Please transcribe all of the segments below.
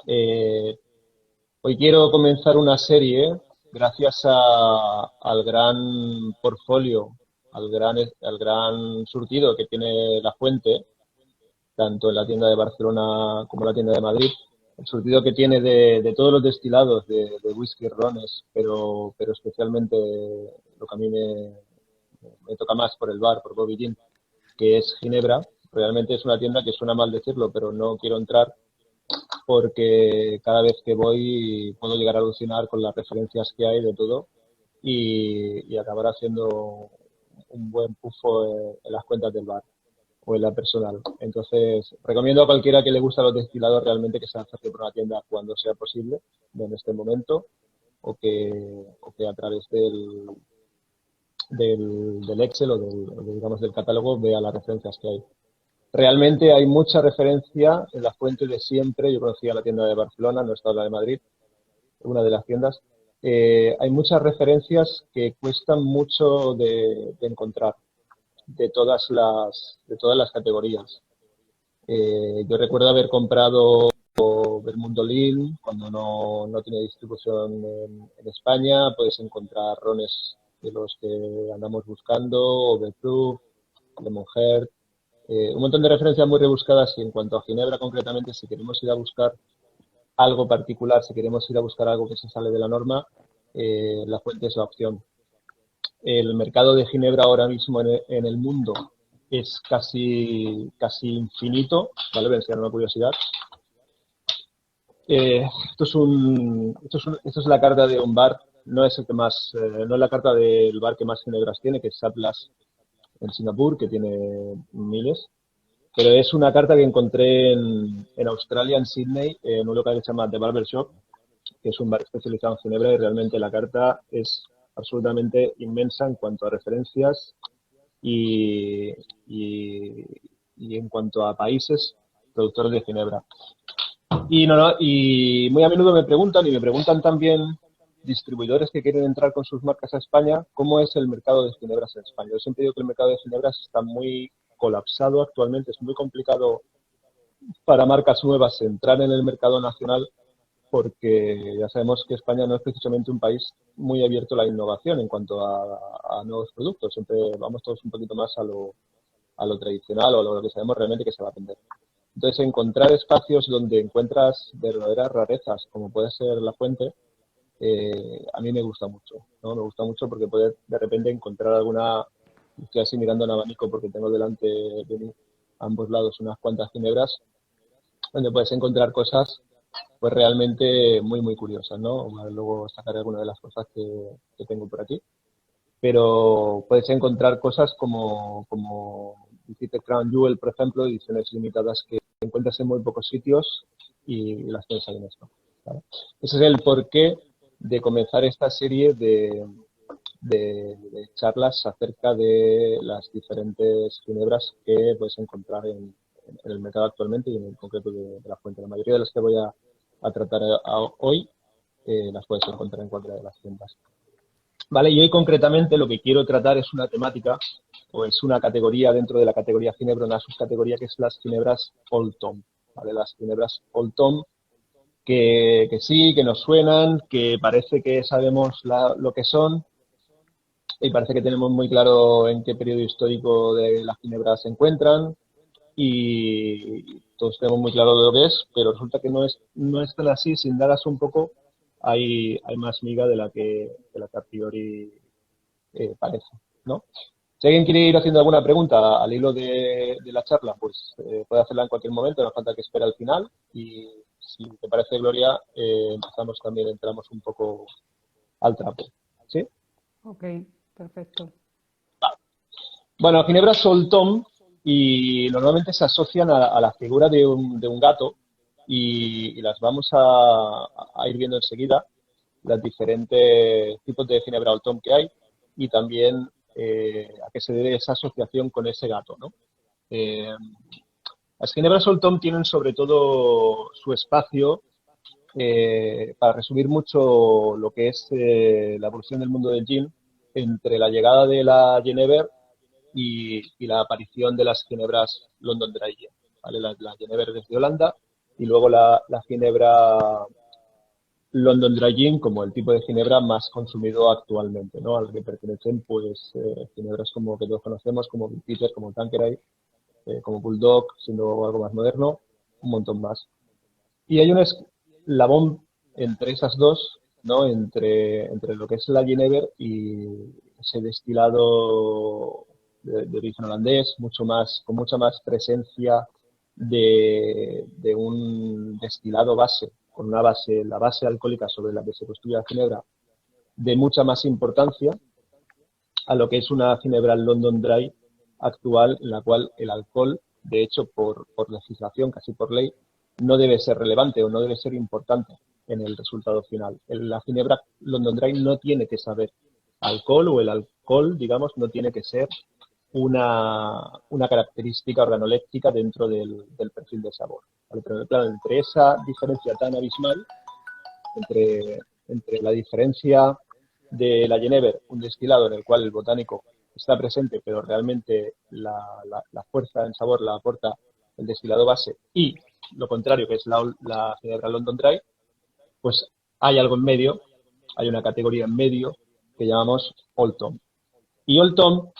Eh, Hoy quiero comenzar una serie gracias al gran portfolio, al gran surtido que tiene La Fuente, tanto en la tienda de Barcelona como en la tienda de Madrid. El surtido que tiene de todos los destilados, de whisky, rones, pero especialmente lo que a mí me toca más por el bar, por Bobby Gin, que es Ginebra. Realmente es una tienda que suena mal decirlo, pero no quiero entrar porque cada vez que voy puedo llegar a alucinar con las referencias que hay de todo y acabar haciendo un buen pufo en las cuentas del bar o en la personal. Entonces, recomiendo a cualquiera que le gusta los destilados realmente que se acerque por una tienda cuando sea posible, en este momento, o que a través del Excel digamos, del catálogo vea las referencias que hay. Realmente hay mucha referencia en la fuente de siempre. Yo conocía la tienda de Barcelona, no estaba la de Madrid, una de las tiendas. Hay muchas referencias que cuestan mucho de encontrar, de todas las categorías. Yo recuerdo haber comprado Bermudo Lil cuando no tenía distribución en España. Puedes encontrar rones de los que andamos buscando, Overproof, Lemonhead, un montón de referencias muy rebuscadas y en cuanto a Ginebra concretamente, si queremos ir a buscar algo particular, si queremos ir a buscar algo que se sale de la norma, la fuente es la opción. El mercado de Ginebra ahora mismo en el mundo es casi infinito, ¿vale? Voy a enseñar una curiosidad. Esto es la carta de un bar, no es el que más, no es la carta del bar que más ginebras tiene, que es Atlas en Singapur, que tiene miles. Pero es una carta que encontré en Australia, en Sydney, en un local que se llama The Barber Shop, que es un bar especializado en Ginebra, y realmente la carta es absolutamente inmensa en cuanto a referencias y, y, y en cuanto a países productores de Ginebra. Y muy a menudo me preguntan también distribuidores que quieren entrar con sus marcas a España, ¿cómo es el mercado de ginebras en España? Yo siempre digo que el mercado de ginebras está muy colapsado actualmente, es muy complicado para marcas nuevas entrar en el mercado nacional porque ya sabemos que España no es precisamente un país muy abierto a la innovación en cuanto a nuevos productos. Siempre vamos todos un poquito más a lo tradicional o a lo que sabemos realmente que se va a vender. Entonces, encontrar espacios donde encuentras verdaderas rarezas, como puede ser La Fuente, a mí me gusta mucho, ¿no? Me gusta mucho porque puedes de repente encontrar alguna, estoy así mirando en abanico porque tengo delante de mí a ambos lados unas cuantas ginebras, donde puedes encontrar cosas pues realmente muy, muy curiosas, ¿no? Luego sacaré alguna de las cosas que tengo por aquí. Pero puedes encontrar cosas como dijiste Crown Jewel, por ejemplo, ediciones limitadas que encuentras en muy pocos sitios y las tienes ahí en esto, ¿vale? Ese es el porqué de comenzar esta serie de charlas acerca de las diferentes ginebras que puedes encontrar en el mercado actualmente y en el concreto de La Fuente. La mayoría de las que voy a tratar hoy las puedes encontrar en cualquiera de las tiendas. Vale, y hoy concretamente lo que quiero tratar es una temática o es una categoría dentro de la categoría Ginebra, una subcategoría que es las ginebras Old Tom, ¿vale? Las ginebras Old Tom que sí, que nos suenan, que parece que sabemos lo que son y parece que tenemos muy claro en qué periodo histórico de las ginebras se encuentran y todos tenemos muy claro de lo que es, pero resulta que no es tan así. Si indagas un poco, hay más miga de la que a priori parece, ¿no? Si alguien quiere ir haciendo alguna pregunta al hilo de la charla, pues puede hacerla en cualquier momento, no falta que espere al final. Y si te parece, Gloria, empezamos también, entramos un poco al trapo. ¿Sí? Ok, perfecto. Bueno, Ginebra Soltón y normalmente se asocian a la figura de un gato y las vamos a ir viendo enseguida, los diferentes tipos de Ginebra Old Tom que hay y también a qué se debe esa asociación con ese gato, ¿no? Eh, las Ginebras Old Tom tienen sobre todo su espacio para resumir mucho lo que es la evolución del mundo del gin entre la llegada de la Genever y la aparición de las ginebras London Dry Gin, ¿vale? La Genever desde Holanda y luego la ginebra London Dry Gin como el tipo de ginebra más consumido actualmente, ¿no? Al que pertenecen pues ginebras como que todos conocemos, como Beefeater, como Tanqueray, como Bulldog, siendo algo más moderno, un montón más. Y hay un eslabón entre esas dos, ¿no? Entre lo que es la Genever y ese destilado de origen holandés, mucho más, con mucha más presencia de un destilado base, con una base, la base alcohólica sobre la que se construye la ginebra, de mucha más importancia a lo que es una ginebra London Dry actual, en la cual el alcohol, de hecho, por legislación, casi por ley, no debe ser relevante o no debe ser importante en el resultado final. La ginebra London Dry no tiene que saber alcohol, o el alcohol, digamos, no tiene que ser una característica organoléptica dentro del perfil de sabor. ¿Vale? Pero claro, entre esa diferencia tan abismal, entre la diferencia de la Genever, un destilado en el cual el botánico está presente, pero realmente la fuerza en sabor la aporta el destilado base, y lo contrario, que es la Ginebra London Dry, pues hay algo en medio, hay una categoría en medio que llamamos Old Tom. Y Old Tom,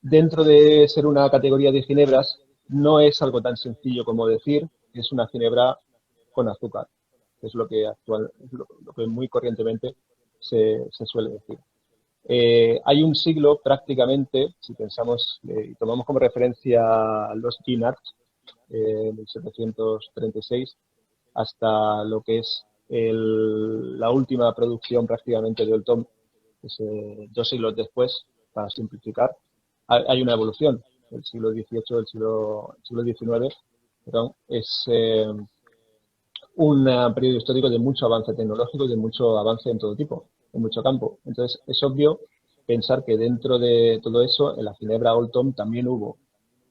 dentro de ser una categoría de ginebras, no es algo tan sencillo como decir que es una ginebra con azúcar, que es lo que lo que muy corrientemente se suele decir. Hay un siglo prácticamente, si pensamos y tomamos como referencia los Gin Acts, 1736, hasta lo que es la última producción prácticamente de Old Tom, que es 2 siglos después, para simplificar, hay una evolución. El siglo XVIII, el siglo XIX, perdón, es un periodo histórico de mucho avance tecnológico y de mucho avance en todo tipo, en mucho campo. Entonces, es obvio pensar que dentro de todo eso, en la ginebra Old Tom también hubo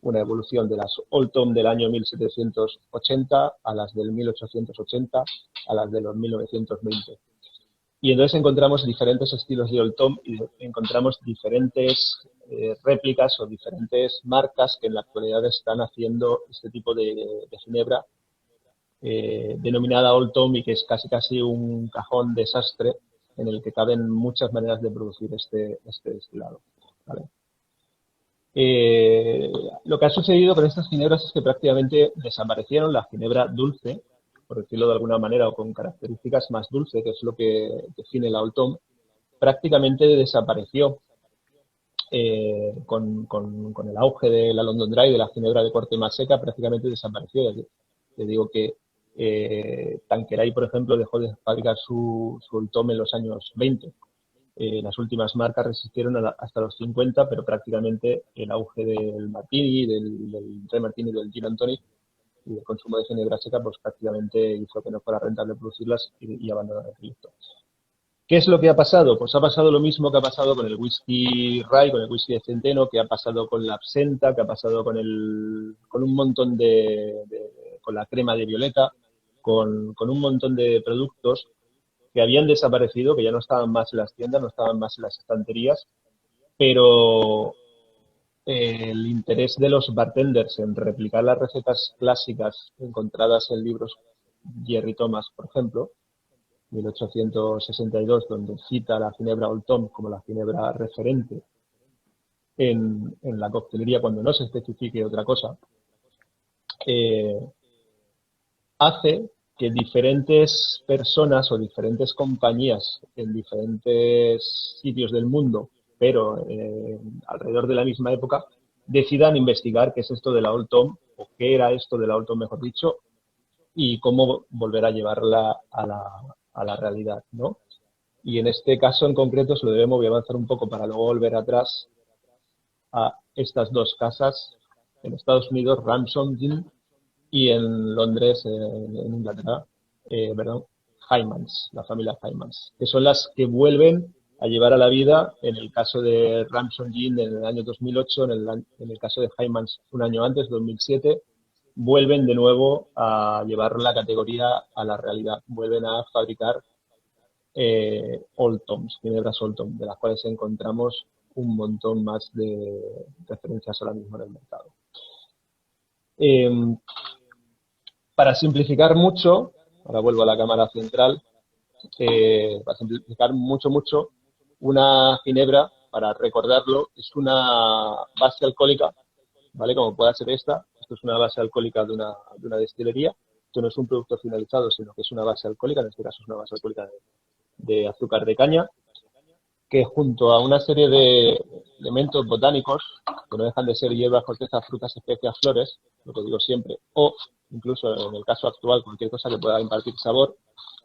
una evolución de las Old Tom del año 1780 a las del 1880, a las de los 1920. Y entonces encontramos diferentes estilos de Old Tom y encontramos diferentes réplicas o diferentes marcas que en la actualidad están haciendo este tipo de ginebra, denominada Old Tom, y que es casi un cajón desastre en el que caben muchas maneras de producir este destilado. ¿Vale? Lo que ha sucedido con estas ginebras es que prácticamente desaparecieron. La ginebra dulce, por decirlo de alguna manera, o con características más dulces, que es lo que define la Old Tom, prácticamente desapareció con el auge de la London Dry, de la ginebra de corte más seca, prácticamente desapareció. Te digo que Tanqueray, por ejemplo, dejó de fabricar su Old Tom en los años 20. Las últimas marcas resistieron hasta los 50, pero prácticamente el auge del Martini, del Dry Martini, del Gin and Tonic y del consumo de ginebra seca, pues prácticamente hizo que no fuera rentable producirlas y abandonar el proyecto. ¿Qué es lo que ha pasado? Pues ha pasado lo mismo que ha pasado con el whisky rye, con el whisky de centeno, que ha pasado con la absenta, que ha pasado con un montón con la crema de violeta, con un montón de productos que habían desaparecido, que ya no estaban más en las tiendas, no estaban más en las estanterías, pero el interés de los bartenders en replicar las recetas clásicas encontradas en libros, Jerry Thomas, por ejemplo, 1862, donde cita la ginebra Old Tom como la ginebra referente en la coctelería cuando no se especifique otra cosa, hace que diferentes personas o diferentes compañías en diferentes sitios del mundo, pero alrededor de la misma época, decidan investigar qué es esto de la Old Tom, o qué era esto de la Old Tom, mejor dicho, y cómo volver a llevarla a la realidad, ¿no? Y en este caso en concreto se lo debemos, voy a avanzar un poco para luego volver atrás a estas dos casas, en Estados Unidos, Ramson Gin, y en Londres, en Inglaterra, perdón, Hymans, la familia Hymans, que son las que vuelven a llevar a la vida, en el caso de Ramson Gin en el año 2008, en el caso de Hymans un año antes, 2007, vuelven de nuevo a llevar la categoría a la realidad, vuelven a fabricar Old Toms, ginebras Old Tom, de las cuales encontramos un montón más de referencias ahora mismo en el mercado. Para simplificar mucho, ahora vuelvo a la cámara central, para simplificar mucho, una ginebra, para recordarlo, es una base alcohólica, ¿vale? Como pueda ser esta. Esto es una base alcohólica de una destilería. Esto no es un producto finalizado, sino que es una base alcohólica, en este caso es una base alcohólica de azúcar de caña, que junto a una serie de elementos botánicos, que no dejan de ser hierbas, cortezas, frutas, especias, flores, lo que digo siempre, o incluso en el caso actual cualquier cosa que pueda impartir sabor,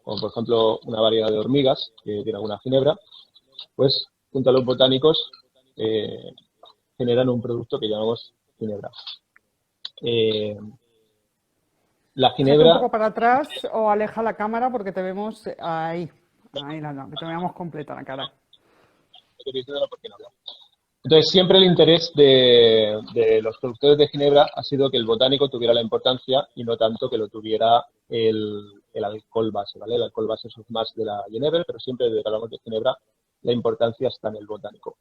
como por ejemplo una variedad de hormigas que tiene alguna ginebra, pues junto a los botánicos generan un producto que llamamos ginebra. La Échate un ginebra... poco para atrás o aleja la cámara porque te vemos ahí. Ahí, que te veamos completa la cara. Entonces, siempre el interés de los productores de ginebra ha sido que el botánico tuviera la importancia y no tanto que lo tuviera el alcohol base, ¿vale? El alcohol base es más de la ginebra, pero siempre desde que hablamos de ginebra la importancia está en el botánico.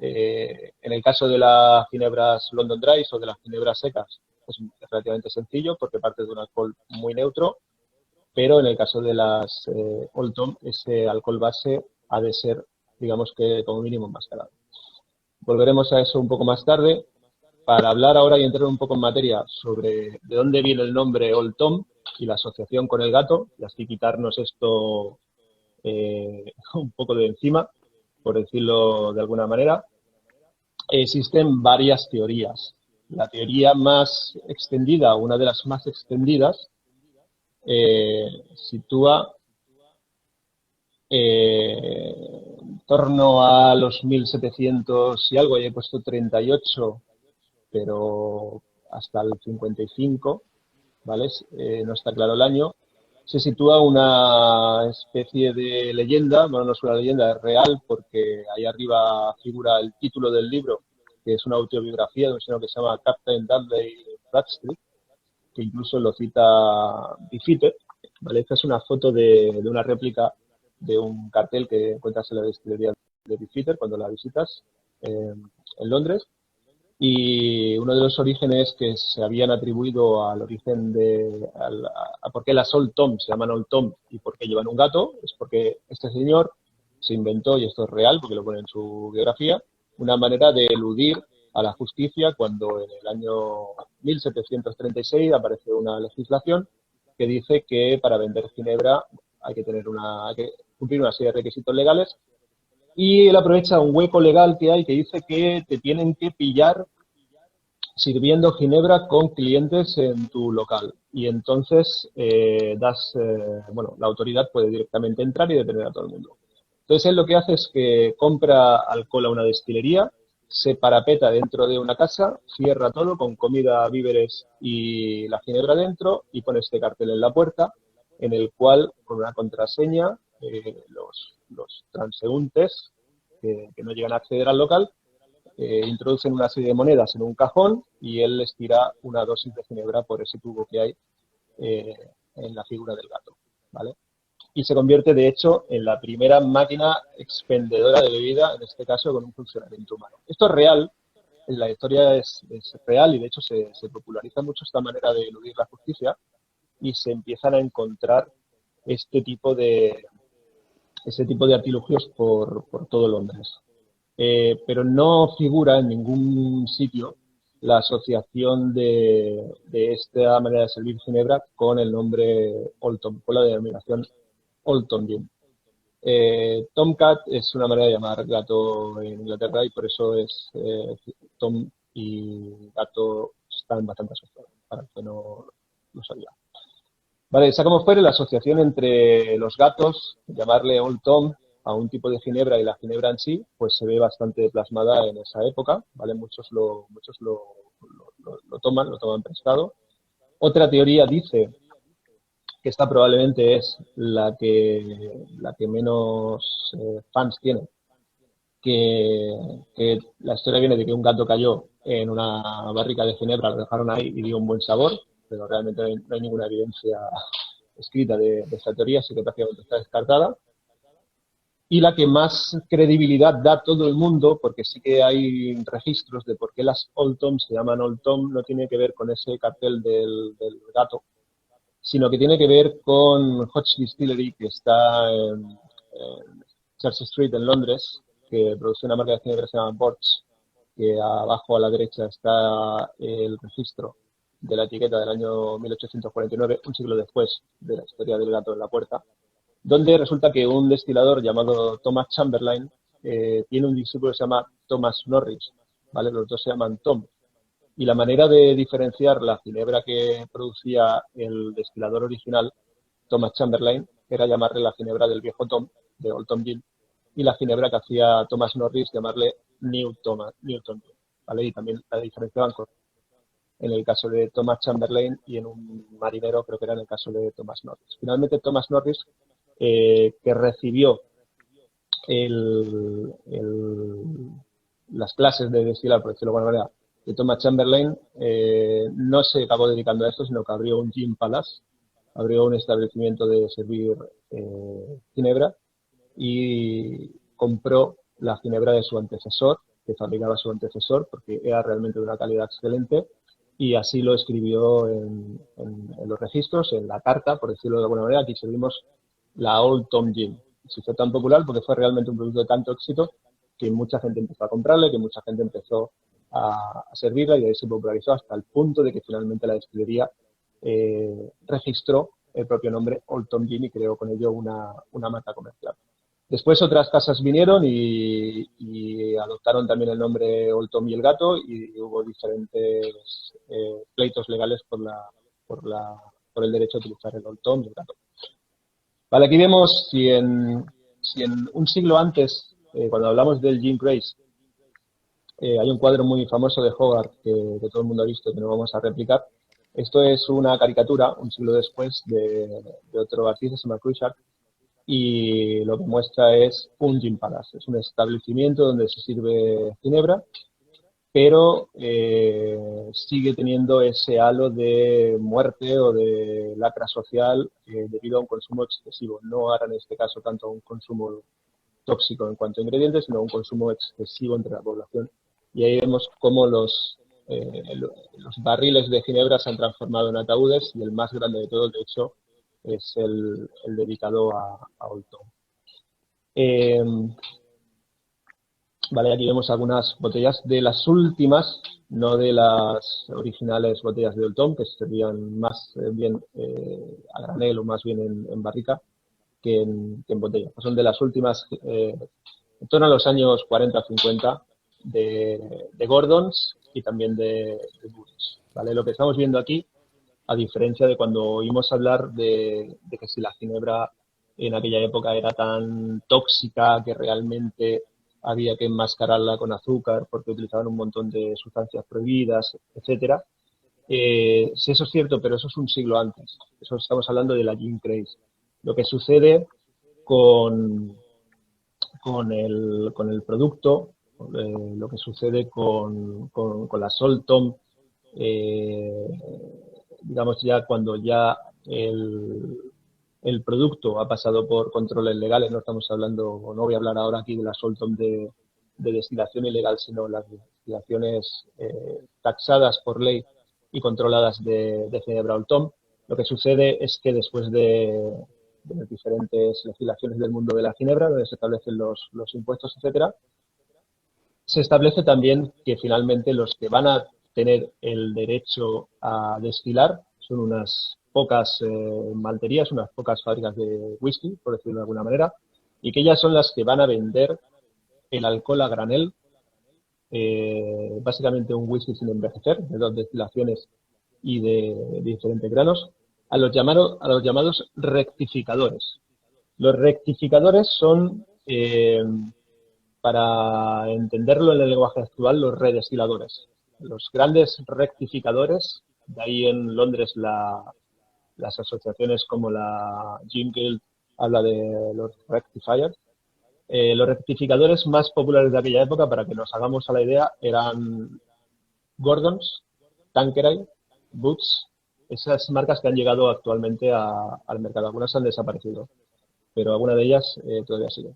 En el caso de las ginebras London Dry o de las ginebras secas, es relativamente sencillo porque parte de un alcohol muy neutro, pero en el caso de las Old Tom, ese alcohol base ha de ser, digamos que como mínimo enmascarado. Volveremos a eso un poco más tarde. Para hablar ahora y entrar un poco en materia sobre de dónde viene el nombre Old Tom y la asociación con el gato, y así quitarnos esto un poco de encima, por decirlo de alguna manera, existen varias teorías. La teoría más extendida, una de las más extendidas, sitúa en torno a los 1700 y algo, ya he puesto 38, pero hasta el 55, ¿vale? No está claro el año. Se sitúa una especie de leyenda, bueno, no es una leyenda, es real, porque ahí arriba figura el título del libro, que es una autobiografía de un señor que se llama Captain Dudley Bradstreet, que incluso lo cita Beefeater, ¿vale? Esta es una foto de una réplica de un cartel que encuentras en la destilería de Beefeater cuando la visitas en Londres. Y uno de los orígenes que se habían atribuido al origen a por qué las Old Tom se llaman Old Tom y por qué llevan un gato, es porque este señor se inventó, y esto es real porque lo pone en su biografía, una manera de eludir a la justicia cuando en el año 1736 aparece una legislación que dice que para vender ginebra hay que cumplir una serie de requisitos legales. Y él aprovecha un hueco legal que hay que dice que te tienen que pillar sirviendo ginebra con clientes en tu local. Y entonces la autoridad puede directamente entrar y detener a todo el mundo. Entonces él lo que hace es que compra alcohol a una destilería, se parapeta dentro de una casa, cierra todo con comida, víveres y la ginebra dentro y pone este cartel en la puerta en el cual, con una contraseña, los transeúntes que no llegan a acceder al local introducen una serie de monedas en un cajón y él les tira una dosis de ginebra por ese tubo que hay en la figura del gato, ¿vale? Y se convierte, de hecho, en la primera máquina expendedora de bebida, en este caso con un funcionamiento humano. Esto es real, la historia es real y, de hecho, se populariza mucho esta manera de eludir la justicia y se empiezan a encontrar ese tipo de artilugios por todo Londres. Pero no figura en ningún sitio la asociación de esta manera de servir ginebra con el nombre Old Tom, con la denominación Old Tom Gin. Tomcat es una manera de llamar gato en Inglaterra y por eso es Tom y gato están bastante asociados, para el que no lo sabía. Vale, sacamos fuera la asociación entre los gatos, llamarle Old Tom a un tipo de ginebra y la ginebra en sí, pues se ve bastante plasmada en esa época, ¿vale? Muchos lo toman prestado. Otra teoría dice que esta probablemente es la que menos fans tiene, que la historia viene de que un gato cayó en una barrica de ginebra, lo dejaron ahí y dio un buen sabor, pero realmente no hay ninguna evidencia escrita de esta teoría, así que prácticamente está descartada. Y la que más credibilidad da a todo el mundo, porque sí que hay registros de por qué las Old Tom se llaman Old Tom, no tiene que ver con ese cartel del gato, sino que tiene que ver con Hodge Distillery, que está en Church Street en Londres, que produce una marca de ginebra que se llama Borch, que abajo a la derecha está el registro de la etiqueta del año 1849, un siglo después de la historia del gato en la puerta, donde resulta que un destilador llamado Thomas Chamberlain tiene un discípulo que se llama Thomas Norris, ¿vale? Los dos se llaman Tom. Y la manera de diferenciar la ginebra que producía el destilador original, Thomas Chamberlain, era llamarle la ginebra del viejo Tom, de Old Tom Gin, y la ginebra que hacía Thomas Norris, llamarle Newton Gin, ¿vale? Y también la diferenciaban en el caso de Thomas Chamberlain y en un marinero, creo que era en el caso de Thomas Norris. Finalmente, Thomas Norris, que recibió las clases de destilar, por decirlo de alguna manera, de Thomas Chamberlain, no se acabó dedicando a esto, sino que abrió un Gin Palace, abrió un establecimiento de servir ginebra y compró la ginebra de su antecesor, que fabricaba su antecesor, porque era realmente de una calidad excelente, y así lo escribió en los registros, en la carta, por decirlo de alguna manera. Aquí servimos la Old Tom Gin. Se hizo tan popular porque fue realmente un producto de tanto éxito que mucha gente empezó a comprarle, que mucha gente empezó a servirla, y ahí se popularizó hasta el punto de que finalmente la destilería registró el propio nombre Old Tom Gin y creó con ello una marca comercial. Después otras casas vinieron y adoptaron también el nombre Old Tom y el gato, y hubo diferentes pleitos legales por el derecho a utilizar el Old Tom y el gato. Vale, aquí vemos si en un siglo antes, cuando hablamos del Gin Craze, hay un cuadro muy famoso de Hogarth que todo el mundo ha visto, que no vamos a replicar. Esto es una caricatura, un siglo después, de otro artista, se llama Cruikshank, y lo que muestra es un Gin Palace. Es un establecimiento donde se sirve ginebra, pero sigue teniendo ese halo de muerte o de lacra social debido a un consumo excesivo. No ahora en este caso tanto a un consumo tóxico en cuanto a ingredientes, sino a un consumo excesivo entre la población. Y ahí vemos cómo los barriles de ginebra se han transformado en ataúdes, y el más grande de todos, de hecho, es el dedicado a Old Tom. Vale, aquí vemos algunas botellas de las últimas, no de las originales botellas de Old Tom, que se servían más bien a granel o más bien en barrica que en botella. Son de las últimas, en torno a los años 40 o 50, de Gordons y también de Bulls. ¿Vale? Lo que estamos viendo aquí, a diferencia de cuando oímos hablar de que si la ginebra en aquella época era tan tóxica que realmente había que enmascararla con azúcar porque utilizaban un montón de sustancias prohibidas, etcétera. Sí, eso es cierto, pero eso es un siglo antes. Eso estamos hablando de la Gin Craze. Lo que sucede con el producto, lo que sucede con la Old Tom, digamos ya cuando ya el producto ha pasado por controles legales, no estamos hablando, o no voy a hablar ahora aquí de la Old Tom de destilación ilegal, sino las destilaciones taxadas por ley y controladas de ginebra Old Tom. Lo que sucede es que después de las diferentes legislaciones del mundo de la ginebra, donde se establecen los impuestos, etcétera, se establece también que finalmente los que van a tener el derecho a destilar son unas pocas malterías, unas pocas fábricas de whisky, por decirlo de alguna manera, y que ellas son las que van a vender el alcohol a granel, básicamente un whisky sin envejecer, de 2 destilaciones y de diferentes granos, a los llamados rectificadores. Los rectificadores son, para entenderlo en el lenguaje actual, los redestiladores. Los grandes rectificadores, de ahí en Londres las asociaciones como la Gin Guild habla de los rectifiers. Los rectificadores más populares de aquella época, para que nos hagamos a la idea, eran Gordons, Tanqueray, Boots, esas marcas que han llegado actualmente al mercado. Algunas han desaparecido, pero alguna de ellas todavía sigue.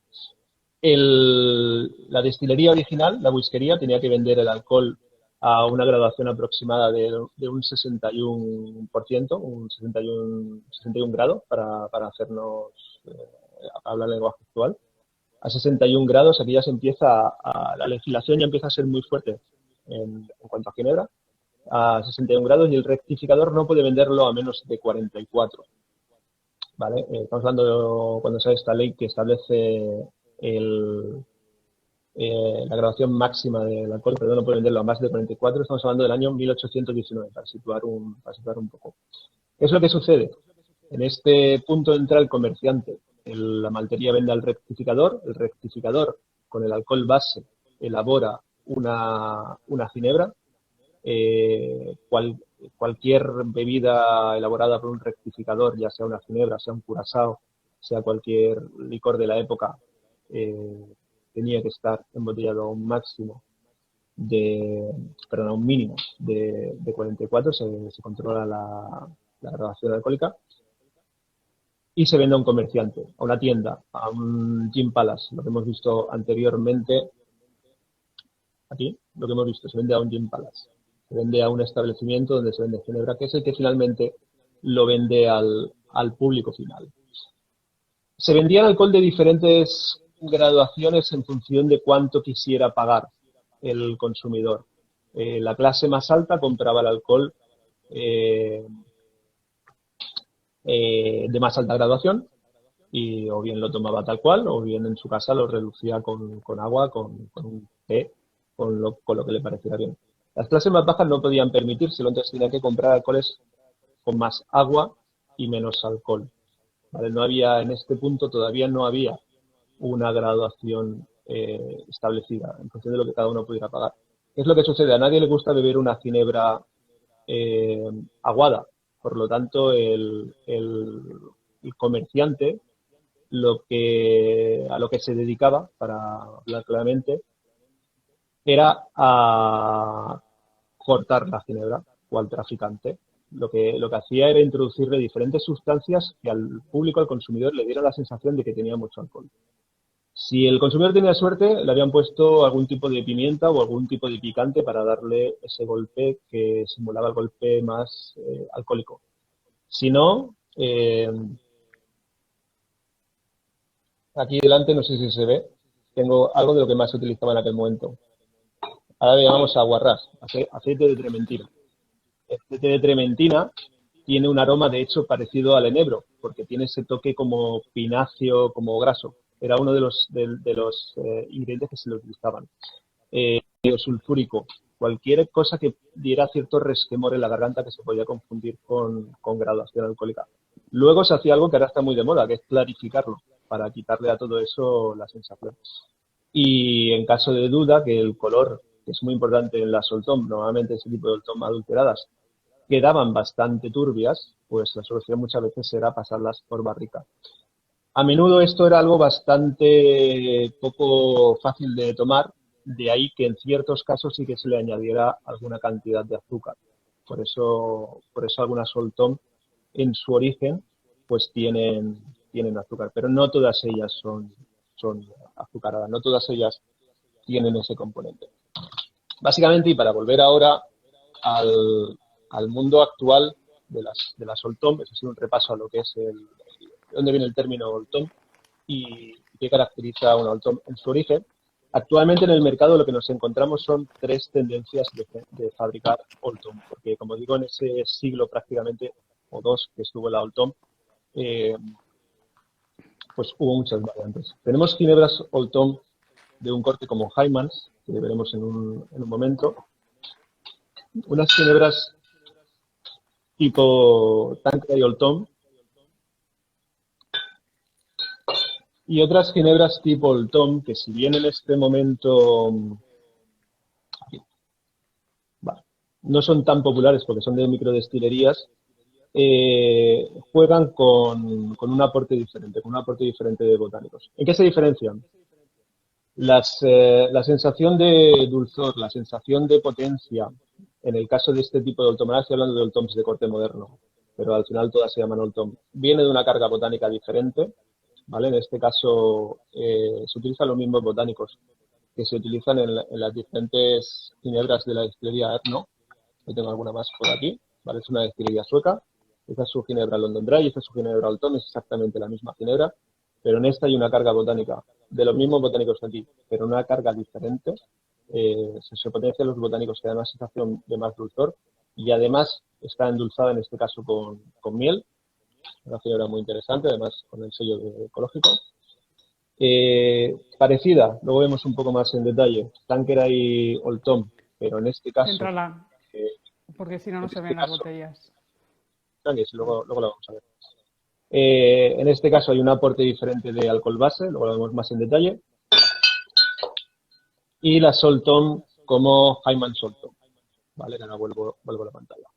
La destilería original, la whiskería, tenía que vender el alcohol a una graduación aproximada de un 61%, un 61 grados para hacernos hablar el lenguaje actual. A 61 grados aquí ya se empieza, la legislación ya empieza a ser muy fuerte en cuanto a ginebra, a 61 grados, y el rectificador no puede venderlo a menos de 44. ¿Vale? Estamos hablando cuando sale esta ley que establece la graduación máxima del alcohol, pero no puede venderlo a más de 44, estamos hablando del año 1819, para situar un poco. ¿Qué es lo que sucede? En este punto entra el comerciante. La maltería vende al rectificador, el rectificador con el alcohol base elabora una ginebra. Cualquier bebida elaborada por un rectificador, ya sea una ginebra, sea un curazao, sea cualquier licor de la época, tenía que estar embotellado a un mínimo de 44, se controla la graduación alcohólica, y se vende a un comerciante, a una tienda, a un Gin Palace, lo que hemos visto anteriormente. Aquí, lo que hemos visto, se vende a un Gin Palace. Se vende a un establecimiento donde se vende ginebra, que es el que finalmente lo vende al público final. Se vendía alcohol de diferentes graduaciones en función de cuánto quisiera pagar el consumidor. La clase más alta compraba el alcohol de más alta graduación, y o bien lo tomaba tal cual, o bien en su casa lo reducía con agua, con un té, con lo que le pareciera bien. Las clases más bajas no podían permitírselo, entonces tenían que comprar alcoholes con más agua y menos alcohol. ¿Vale? No había, en este punto todavía no había una graduación establecida en función de lo que cada uno pudiera pagar. ¿Qué es lo que sucede? A nadie le gusta beber una ginebra aguada. Por lo tanto, el comerciante a lo que se dedicaba, para hablar claramente, era a cortar la ginebra, o al traficante. Lo que hacía era introducirle diferentes sustancias que al público, al consumidor, le diera la sensación de que tenía mucho alcohol. Si el consumidor tenía suerte, le habían puesto algún tipo de pimienta o algún tipo de picante para darle ese golpe que simulaba el golpe más alcohólico. Si no, aquí delante, no sé si se ve, tengo algo de lo que más se utilizaba en aquel momento. Ahora le llamamos aguarrás, aceite de trementina. El aceite de trementina tiene un aroma, de hecho, parecido al enebro, porque tiene ese toque como pináceo, como graso. Era uno de los ingredientes que se le utilizaban. Sulfúrico, cualquier cosa que diera cierto resquemor en la garganta que se podía confundir con graduación alcohólica. Luego se hacía algo que ahora está muy de moda, que es clarificarlo, para quitarle a todo eso la sensación. Y en caso de duda, que el color, que es muy importante en las Old Tom, normalmente ese tipo de Old Tom adulteradas, quedaban bastante turbias, pues la solución muchas veces era pasarlas por barrica. A menudo esto era algo bastante poco fácil de tomar, de ahí que en ciertos casos sí que se le añadiera alguna cantidad de azúcar. Por eso algunas Old Tom en su origen pues tienen azúcar, pero no todas ellas son azucaradas, no todas ellas tienen ese componente. Básicamente, y para volver ahora al mundo actual de las Old Tom, eso ha sido un repaso a lo que es de dónde viene el término Old Tom y qué caracteriza a una Old Tom en su origen. Actualmente en el mercado lo que nos encontramos son tres tendencias de fabricar Old Tom, porque como digo, en ese siglo prácticamente, o dos, que estuvo la Old Tom, pues hubo muchas variantes. Tenemos ginebras Old Tom de un corte como Hymans, que veremos en un momento. Unas ginebras tipo Tanqueray Old Tom, y otras ginebras tipo Old Tom, que si bien en este momento no son tan populares porque son de microdestilerías, juegan con un aporte diferente de botánicos. ¿En qué se diferencian? La sensación de dulzor, la sensación de potencia, en el caso de este tipo de Old Tom, ahora estoy hablando de Old Toms de corte moderno, pero al final todas se llaman Old Tom, viene de una carga botánica diferente, ¿vale? En este caso se utilizan los mismos botánicos que se utilizan en las diferentes ginebras de la destilería Erno. Yo tengo alguna más por aquí, ¿vale? Es una destilería sueca. Esta es su ginebra London Dry, esta es su ginebra Old Tom, es exactamente la misma ginebra, pero en esta hay una carga botánica de los mismos botánicos que aquí, pero una carga diferente. Se potencian los botánicos que dan una sensación de más dulzor y además está endulzada en este caso con miel. Una ginebra muy interesante, además con el sello ecológico. Parecida, luego vemos un poco más en detalle, Tanqueray Old Tom, pero en este caso, Céntrala, eh, porque si no, no en se este ven las caso, botellas. luego la vamos a ver. En este caso hay un aporte diferente de alcohol base, luego lo vemos más en detalle. Y la Old Tom como Hyman Old Tom, ¿vale? Que ahora vuelvo a la pantalla,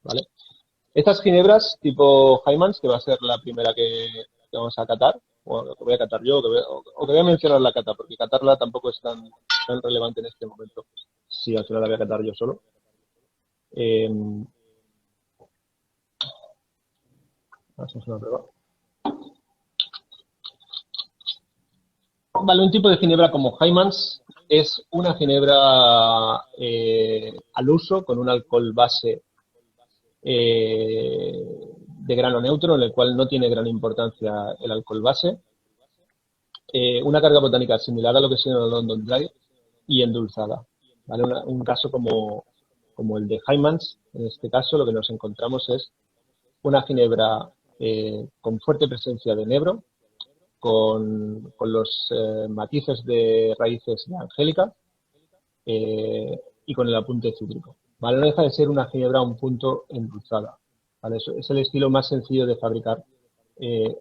¿vale? Estas ginebras tipo Hymans, que va a ser la primera que vamos a catar, o que voy a catar yo, o que voy a mencionar la cata, porque catarla tampoco es tan relevante en este momento. Sí, al final la voy a catar yo solo. Hacemos una prueba. Vale, un tipo de ginebra como Hymans es una ginebra al uso con un alcohol base de grano neutro, en el cual no tiene gran importancia el alcohol base. Una carga botánica similar a lo que es en el London Dry y endulzada. ¿Vale? Un caso como el de Hymans, en este caso lo que nos encontramos es una ginebra con fuerte presencia de enebro, con los matices de raíces de angélica y con el apunte cítrico. ¿Vale? No deja de ser una ginebra a un punto endulzada. ¿Vale? Es el estilo más sencillo de fabricar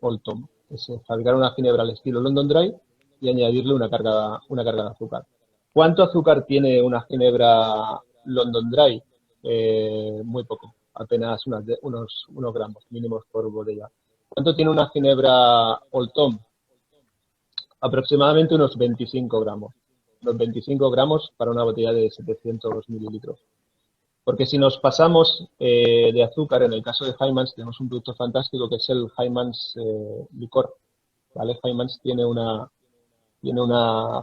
Old Tom. Es fabricar una ginebra al estilo London Dry y añadirle una carga de azúcar. ¿Cuánto azúcar tiene una ginebra London Dry? Muy poco, apenas unos gramos mínimos por botella. ¿Cuánto tiene una ginebra Old Tom? Aproximadamente unos 25 gramos. Los 25 gramos para una botella de 700 mililitros. Porque si nos pasamos de azúcar, en el caso de Hymans, tenemos un producto fantástico que es el Hymans licor. ¿Vale? Hymans tiene una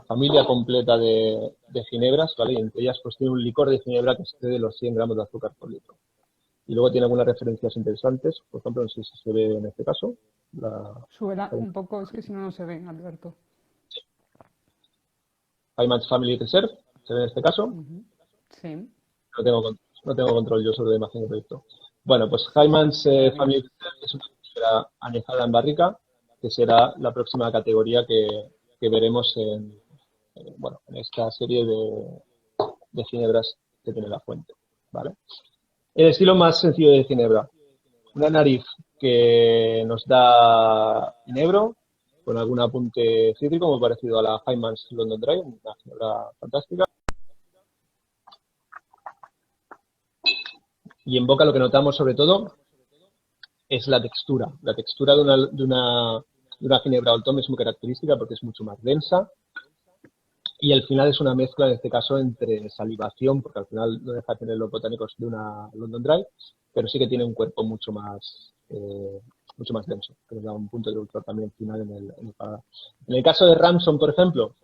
familia completa de ginebras, ¿vale? Y entre ellas pues tiene un licor de ginebra que excede los 100 gramos de azúcar por litro. Y luego tiene algunas referencias interesantes, por ejemplo, no sé si se ve en este caso. Súbela un poco, es que si no, no se ven, Alberto. Hymans Family Reserve, se ve en este caso. Sí. No tengo control yo sobre la imagen del proyecto. Bueno, pues Hymans Family Reserve es una ginebra añejada en barrica, que será la próxima categoría que veremos en esta serie de ginebras que tiene la fuente, ¿vale? El estilo más sencillo de ginebra. Una nariz que nos da enebro, con algún apunte cítrico, muy parecido a la Hymans London Dry, una ginebra fantástica. Y en boca lo que notamos sobre todo es la textura. La textura de una ginebra Old Tom es muy característica porque es mucho más densa. Y al final es una mezcla, en este caso, entre salivación, porque al final no deja de tener los botánicos de una London Dry, pero sí que tiene un cuerpo mucho más denso, que nos da un punto de dulzor también final en el paladar. En el caso de Ramson, por ejemplo,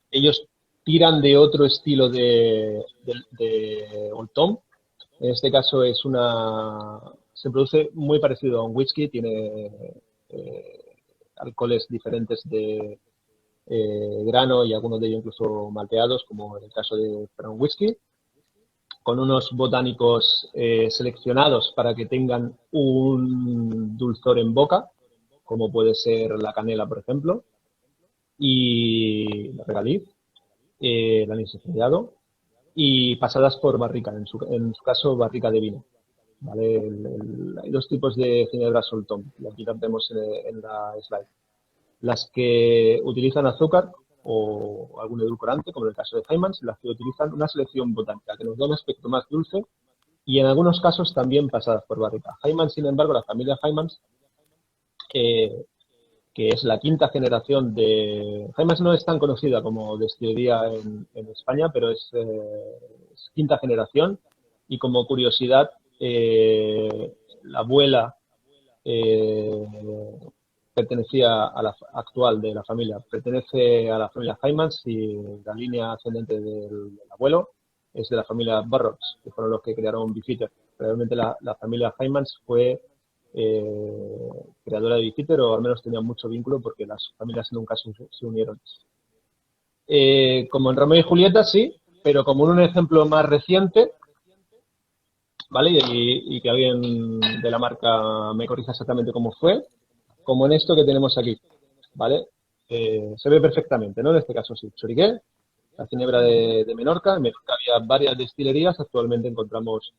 ellos tiran de otro estilo de Old Tom. En este caso se produce muy parecido a un whisky, tiene alcoholes diferentes de grano y algunos de ellos incluso malteados, como en el caso de Brown Whisky, con unos botánicos seleccionados para que tengan un dulzor en boca, como puede ser la canela, por ejemplo, y la regaliz, el anís estrellado, y pasadas por barrica, en su caso barrica de vino. ¿Vale? Hay dos tipos de ginebras Old Tom, y aquí las vemos en la slide. Las que utilizan azúcar o algún edulcorante, como en el caso de Hymans, las que utilizan una selección botánica que nos da un aspecto más dulce y en algunos casos también pasadas por barrica. Hymans, sin embargo, la familia Hymans, que es la quinta generación de... Hymans no es tan conocida como destilería en España, pero es quinta generación y como curiosidad, la abuela pertenecía a la actual de la familia, pertenece a la familia Hymans y la línea ascendente del abuelo es de la familia Burroughs, que fueron los que crearon Beefeater. Realmente la familia Hymans fue creadora de Beefeater, o al menos tenía mucho vínculo porque las familias nunca se unieron. Como en Romeo y Julieta, sí, pero como un ejemplo más reciente, ¿vale? Y que alguien de la marca me corrija exactamente cómo fue, como en esto que tenemos aquí, ¿vale? Se ve perfectamente, ¿no? En este caso sí, Choriqué, la ginebra de Menorca. En Menorca había varias destilerías, actualmente encontramos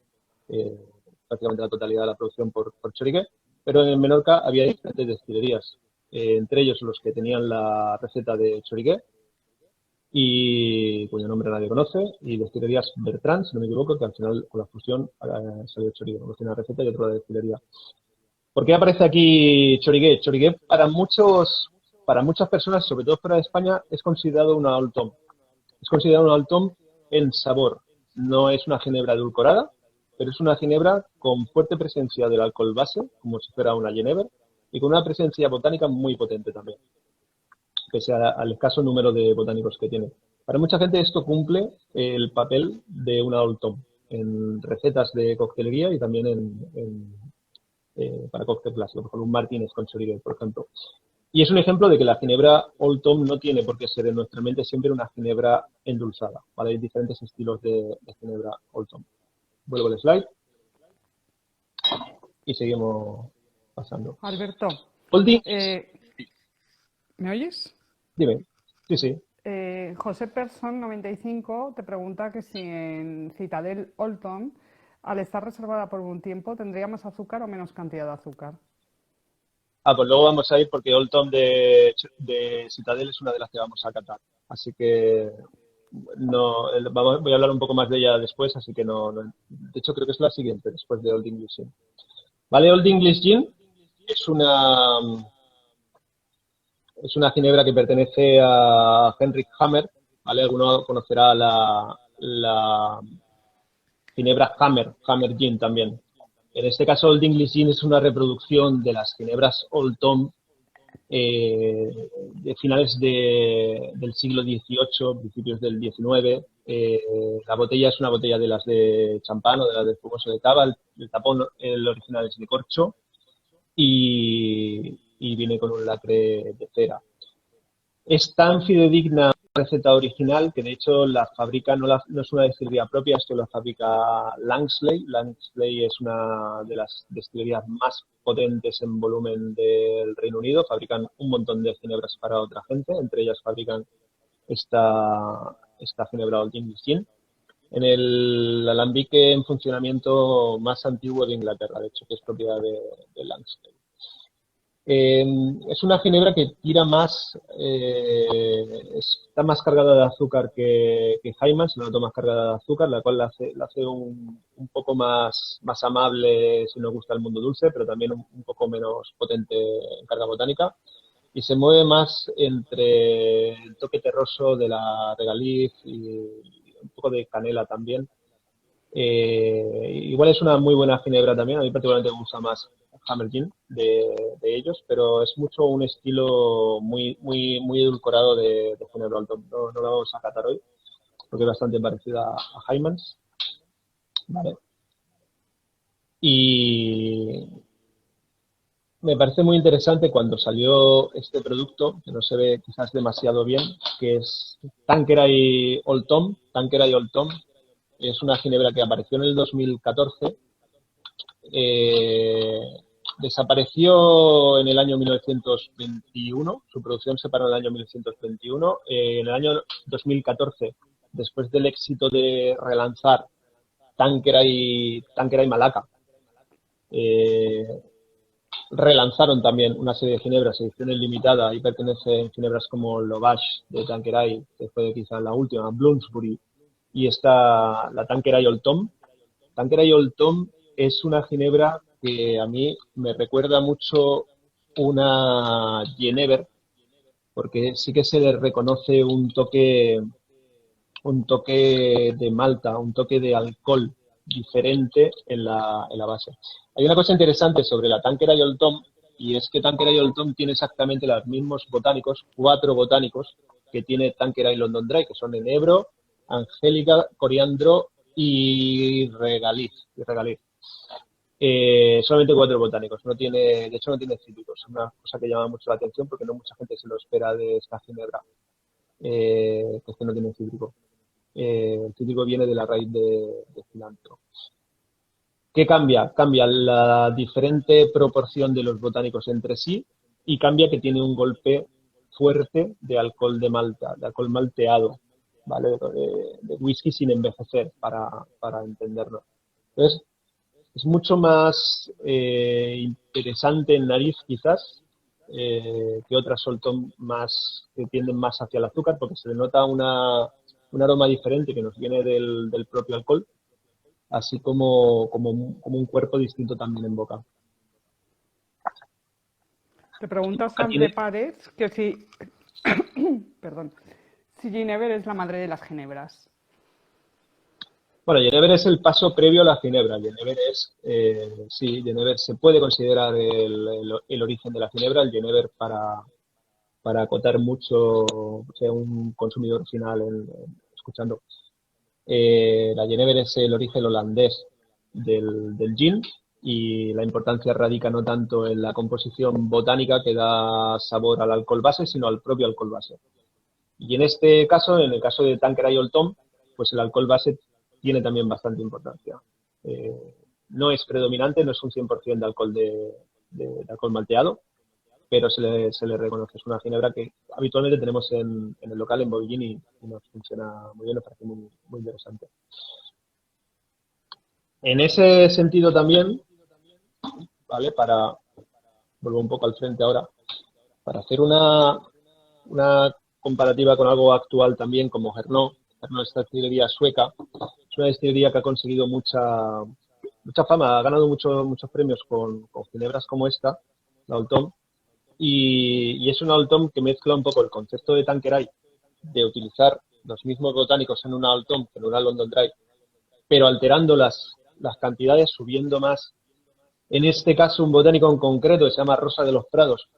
prácticamente la totalidad de la producción por Choriqué, pero en Menorca había diferentes destilerías, entre ellos los que tenían la receta de Choriqué, y cuyo nombre nadie conoce, y destilerías Bertrand, si no me equivoco, que al final con la fusión salió Choriqué, uno tiene la receta y otro la destilería. ¿Por qué aparece aquí Chorigué? Chorigué para muchas personas, sobre todo fuera de España, es considerado una Old Tom. Es considerado una Old Tom en sabor. No es una ginebra edulcorada, pero es una ginebra con fuerte presencia del alcohol base, como si fuera una Genever, y con una presencia botánica muy potente también, pese al escaso número de botánicos que tiene. Para mucha gente esto cumple el papel de una Old Tom en recetas de coctelería y también para cóctel clásico, por ejemplo, un Martínez con Choriqué, por ejemplo. Y es un ejemplo de que la ginebra Old Tom no tiene por qué ser en nuestra mente siempre una ginebra endulzada, ¿vale? Hay diferentes estilos de ginebra Old Tom. Vuelvo al slide y seguimos pasando. Alberto, Oldie, ¿me oyes? dime. Sí, sí. José Persson 95 te pregunta que si en Citadel Old Tom, al estar reservada por un tiempo, ¿tendría más azúcar o menos cantidad de azúcar? Pues luego vamos a ir porque Old Tom de Citadel es una de las que vamos a catar. Así que no, voy a hablar un poco más de ella después, así que no. De hecho, creo que es la siguiente, después de Old English Gin. ¿Vale? Old English Gin es una ginebra que pertenece a Henrik Hammer, ¿vale? Alguno conocerá la ginebra Hammer Gin también. En este caso, Old English Gin es una reproducción de las ginebras Old Tom de finales del siglo XVIII, principios del XIX. La botella es una botella de las de champán o de las de espumoso de cava. El tapón, el original es de corcho y viene con un lacre de cera. Es tan fidedigna la receta original que de hecho la fabrica, no es una destilería propia, esto la fabrica Langsley. Langsley es una de las destilerías más potentes en volumen del Reino Unido, fabrican un montón de ginebras para otra gente, entre ellas fabrican esta ginebra Old English Gin, en el alambique en funcionamiento más antiguo de Inglaterra, de hecho, que es propiedad de Langsley. Es una ginebra que tira más, está más cargada de azúcar que Hymans, la noto más cargada de azúcar, la cual la hace un poco más amable si nos gusta el mundo dulce, pero también un poco menos potente en carga botánica. Y se mueve más entre el toque terroso de la regaliz y un poco de canela también. Igual es una muy buena ginebra también, a mí particularmente me gusta más Hammer Gin de ellos, pero es mucho un estilo muy edulcorado de ginebra Old Tom. No lo vamos a catar hoy porque es bastante parecida a Hymans, ¿vale? Y me parece muy interesante cuando salió este producto, que no se ve quizás demasiado bien, que es Tanqueray Old Tom. Tanqueray Old Tom es una ginebra que apareció en el 2014. Desapareció en el año 1921, su producción se paró en el año 1921. En el año 2014, después del éxito de relanzar Tanqueray Malacca, relanzaron también una serie de ginebras, ediciones limitadas, y pertenecen ginebras como Lovash de Tanqueray, que fue quizás la última, Bloomsbury, y está la Tanqueray Old Tom. Tanqueray Old Tom es una ginebra que a mí me recuerda mucho una Genever, porque sí que se le reconoce un toque de malta, un toque de alcohol diferente en la base. Hay una cosa interesante sobre la Tanqueray Old Tom, Y es que Tanqueray Old Tom tiene exactamente los mismos botánicos, 4 botánicos, que tiene Tanqueray London Dry, que son enebro, angélica, coriandro y regaliz. Solamente 4 botánicos, no tiene, de hecho no tiene cítricos, una cosa que llama mucho la atención porque no mucha gente se lo espera de esta ginebra, que es que no tiene cítrico. El cítrico viene de la raíz de cilantro. ¿Qué cambia? Cambia la diferente proporción de los botánicos entre sí y cambia que tiene un golpe fuerte de alcohol de malta, de alcohol malteado, ¿vale? De whisky sin envejecer, para entenderlo. Entonces, es mucho más interesante en nariz, quizás, que otras Old Tom más, que tienden más hacia el azúcar, porque se le nota un aroma diferente que nos viene del propio alcohol, así como un cuerpo distinto también en boca. Te pregunta Sandre Párez que si, perdón, si Genever es la madre de las ginebras. Bueno, Genever es el paso previo a la ginebra. Genever es, sí, Genever se puede considerar el origen de la ginebra. El Genever, para acotar mucho, o sea, un consumidor final escuchando, la Genever es el origen holandés del gin, y la importancia radica no tanto en la composición botánica que da sabor al alcohol base, sino al propio alcohol base. Y en este caso, en el caso de Tanqueray Old Tom, pues el alcohol base tiene también bastante importancia. No es predominante, no es un 100% de alcohol de alcohol malteado, pero se le reconoce. Es una ginebra que habitualmente tenemos en el local, en Bovillín, y nos funciona muy bien, nos parece muy, muy interesante. En ese sentido también, ¿vale? Vuelvo un poco al frente ahora, para hacer una comparativa con algo actual también, como Hernó. Hernó es esta destilería sueca, es una destilería que ha conseguido mucha fama, ha ganado muchos premios con ginebras como esta, la Old Tom, y es una Old Tom que mezcla un poco el concepto de Tanqueray, de utilizar los mismos botánicos en una Old Tom que en una London Dry, pero alterando las cantidades, subiendo más. En este caso, un botánico en concreto que se llama Rosa de los Prados,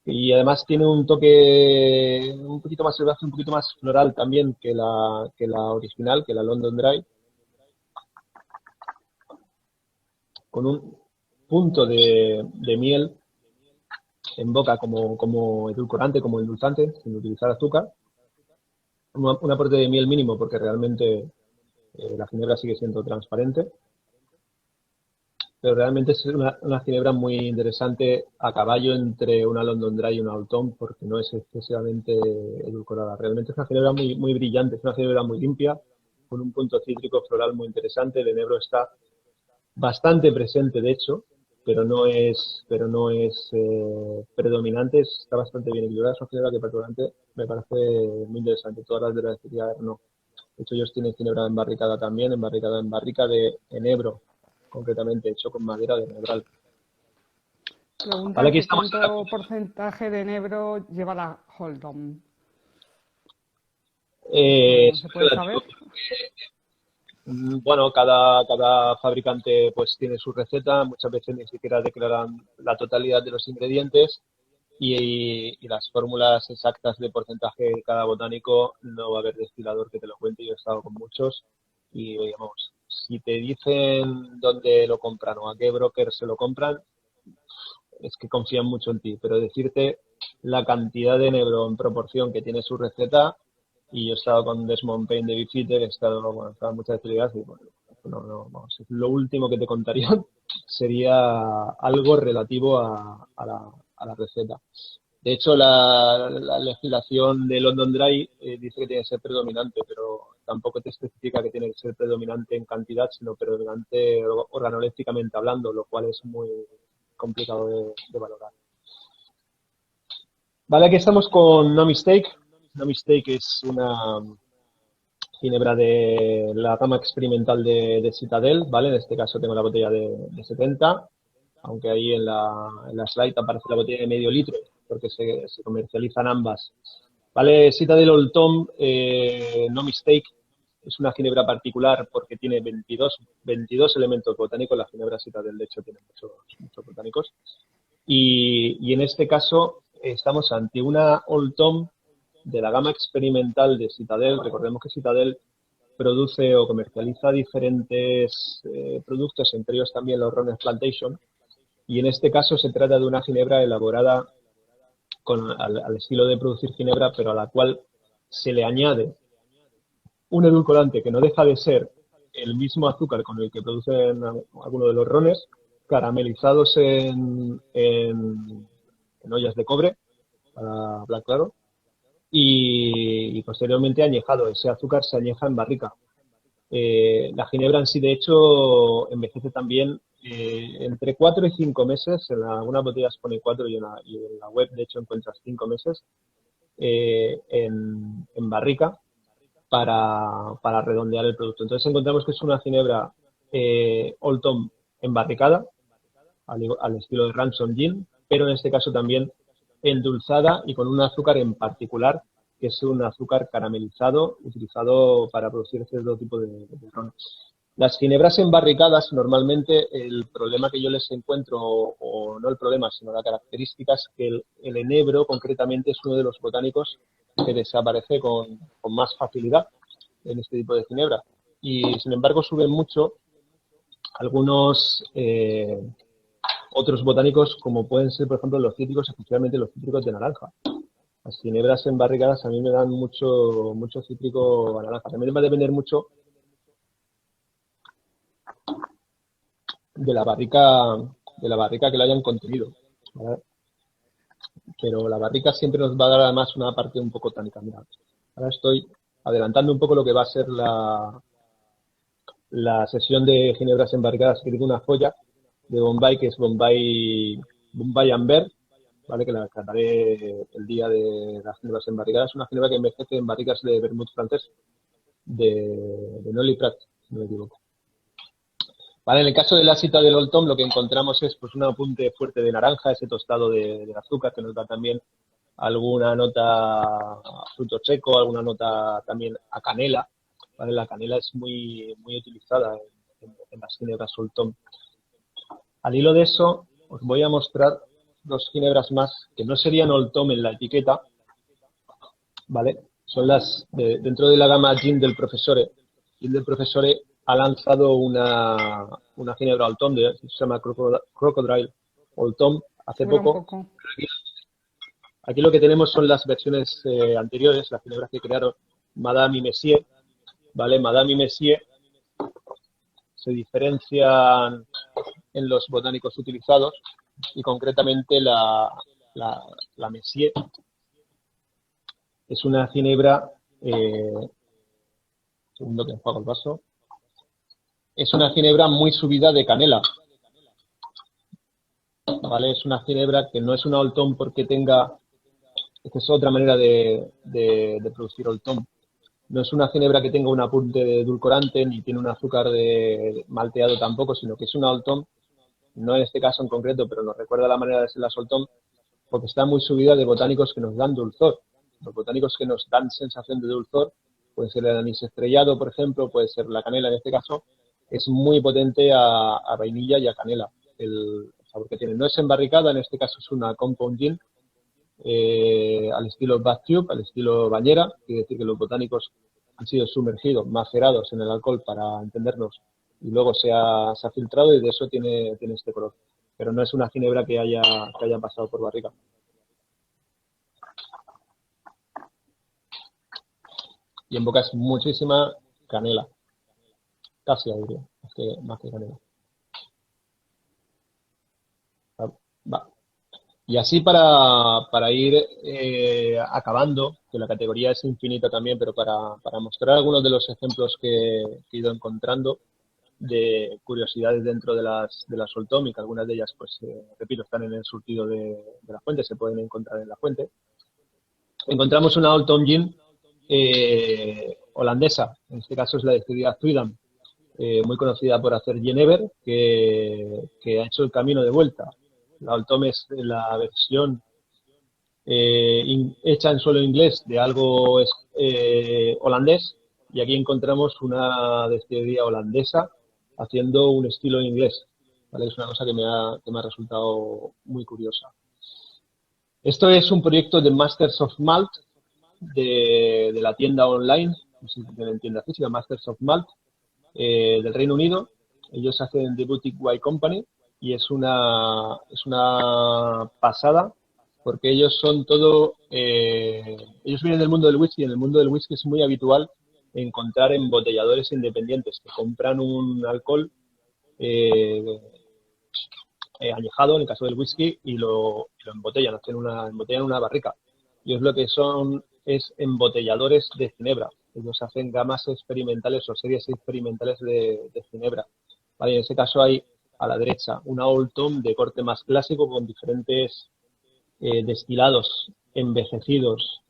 y además tiene un toque un poquito más salvaje, un poquito más floral también que la original, que la London Dry, con un punto de miel en boca como edulcorante, como endulzante, sin utilizar azúcar. Un aporte de miel mínimo porque realmente la ginebra sigue siendo transparente. Pero realmente es una ginebra muy interesante, a caballo entre una London Dry y una Old Tom, porque no es excesivamente edulcorada. Realmente es una ginebra muy, muy brillante, es una ginebra muy limpia, con un punto cítrico floral muy interesante. El enebro está bastante presente, de hecho, pero no es predominante, está bastante bien equilibrada. Es una ginebra que particularmente me parece muy interesante. Todas las de la destilería no. De hecho, ellos tienen ginebra embarricada también, en barrica de enebro, concretamente hecho con madera de enebral. Preguntan vale, aquí cuánto porcentaje de enebro lleva la Old Tom. ¿Se puede saber? Bueno, cada fabricante pues tiene su receta, muchas veces ni siquiera declaran la totalidad de los ingredientes, y las fórmulas exactas de porcentaje de cada botánico no va a haber destilador que te lo cuente. Yo he estado con muchos y, digamos, si te dicen dónde lo compran o a qué broker se lo compran, es que confían mucho en ti, pero decirte la cantidad de enebro en proporción que tiene su receta, y yo he estado con Desmond Payne de Beefeater, he estado en muchas actividades y bueno, vamos, lo último que te contaría sería algo relativo a la receta. De hecho, la legislación de London Dry dice que tiene que ser predominante, pero tampoco te especifica que tiene que ser predominante en cantidad, sino predominante organolépticamente hablando, lo cual es muy complicado de valorar. Vale, aquí estamos con No Mistake. No Mistake es una ginebra de la gama experimental de Citadel, ¿vale? En este caso tengo la botella de 70, aunque ahí en la slide aparece la botella de medio litro, porque se comercializan ambas. ¿Vale? Citadel Old Tom, No Mistake, es una ginebra particular porque tiene 22 elementos botánicos. La ginebra Citadel, de hecho, tiene muchos botánicos. Y en este caso estamos ante una Old Tom de la gama experimental de Citadel. Recordemos que Citadel produce o comercializa diferentes productos, entre ellos también los Rones Plantation, y en este caso se trata de una ginebra elaborada al estilo de producir ginebra, pero a la cual se le añade un edulcorante que no deja de ser el mismo azúcar con el que producen algunos de los rones, caramelizados en ollas de cobre, para hablar claro, y posteriormente añejado. Ese azúcar se añeja en barrica. La ginebra en sí, de hecho, envejece también entre 4 y 5 meses. En algunas botellas pone 4 y en la web, de hecho, encuentras 5 meses en barrica para redondear el producto. Entonces encontramos que es una ginebra Old Tom embarricada, al estilo de Ransom Gin, pero en este caso también endulzada y con un azúcar en particular, que es un azúcar caramelizado utilizado para producir cierto tipo de ron. Las ginebras embarricadas, normalmente el problema que yo les encuentro, o no el problema, sino la característica, es que el enebro concretamente es uno de los botánicos que desaparece con más facilidad en este tipo de ginebra. Y sin embargo suben mucho algunos otros botánicos, como pueden ser, por ejemplo, los cítricos, especialmente los cítricos de naranja. Las ginebras embarricadas a mí me dan mucho cítrico a naranja. También va a depender mucho de la barrica que lo hayan contenido, ¿vale? Pero la barrica siempre nos va a dar además una parte un poco tánica. Mira, ahora estoy adelantando un poco lo que va a ser la sesión de ginebras embarricadas, que tengo una joya de Bombay, que es Bombay Amber, ¿vale? Que la trataré el día de las ginebras embarricadas. Una ginebra que envejece en barricas de vermut francés, de Nolly Prat, si no me equivoco. Vale, en el caso de la cita del Old Tom, lo que encontramos es pues un apunte fuerte de naranja, ese tostado de azúcar, que nos da también alguna nota a fruto seco, alguna nota también a canela. ¿Vale? La canela es muy utilizada en las ginebras Old Tom. Al hilo de eso, os voy a mostrar dos ginebras más que no serían Old Tom en la etiqueta, ¿vale? Son las dentro de la gama Gin del Professore. Gin del Professore ha lanzado una ginebra Old Tom, se llama Crocodile Old Tom, hace poco. Aquí lo que tenemos son las versiones anteriores, las ginebras que crearon Madame y Messier, ¿vale? Madame y Messier se diferencian en los botánicos utilizados y concretamente la Messier es una ginebra, segundo que enjuago el vaso, es una ginebra muy subida de canela, ¿vale? Es una ginebra que no es una Old Tom porque tenga, esta es otra manera de producir Old Tom. No es una ginebra que tenga un apunte de edulcorante, ni tiene un azúcar de malteado tampoco, sino que es una Old Tom, no en este caso en concreto, pero nos recuerda la manera de ser la Old Tom, porque está muy subida de botánicos que nos dan dulzor. Los botánicos que nos dan sensación de dulzor, puede ser el anís estrellado, por ejemplo, puede ser la canela en este caso, es muy potente a vainilla y a canela el sabor que tiene. No es embarricada, en este caso es una compound gin, al estilo bathtube, al estilo bañera, quiere decir que los botánicos han sido sumergidos, macerados en el alcohol para entendernos, y luego se ha filtrado y de eso tiene este color. Pero no es una ginebra que haya pasado por barrica. Y en boca es muchísima canela. Casi diría, más que canela. Va. Y así para ir acabando, que la categoría es infinita también, pero para mostrar algunos de los ejemplos que he ido encontrando de curiosidades dentro de las Old Tom, y que algunas de ellas, pues, repito, están en el surtido de la fuente, se pueden encontrar en la fuente. Encontramos una Old Tom Gin holandesa, en este caso es la destilería Zuidam, muy conocida por hacer Genever, que ha hecho el camino de vuelta. La Old Tom es la versión hecha en suelo inglés de algo holandés, y aquí encontramos una destilería holandesa haciendo un estilo inglés. ¿vale? Es una cosa que me ha resultado muy curiosa. Esto es un proyecto de Masters of Malt, de la tienda online, no sé si tienen tienda física, Masters of Malt, del Reino Unido. Ellos hacen The Boutique Wine Company y es una pasada porque ellos son todo, ellos vienen del mundo del whisky y en el mundo del whisky es muy habitual encontrar embotelladores independientes que compran un alcohol eh, añejado, en el caso del whisky, y lo embotellan, embotellan una barrica. Y es lo que son, es embotelladores de ginebra. Ellos hacen gamas experimentales o series experimentales de ginebra. Vale, en ese caso hay a la derecha una Old Tom de corte más clásico con diferentes destilados envejecidos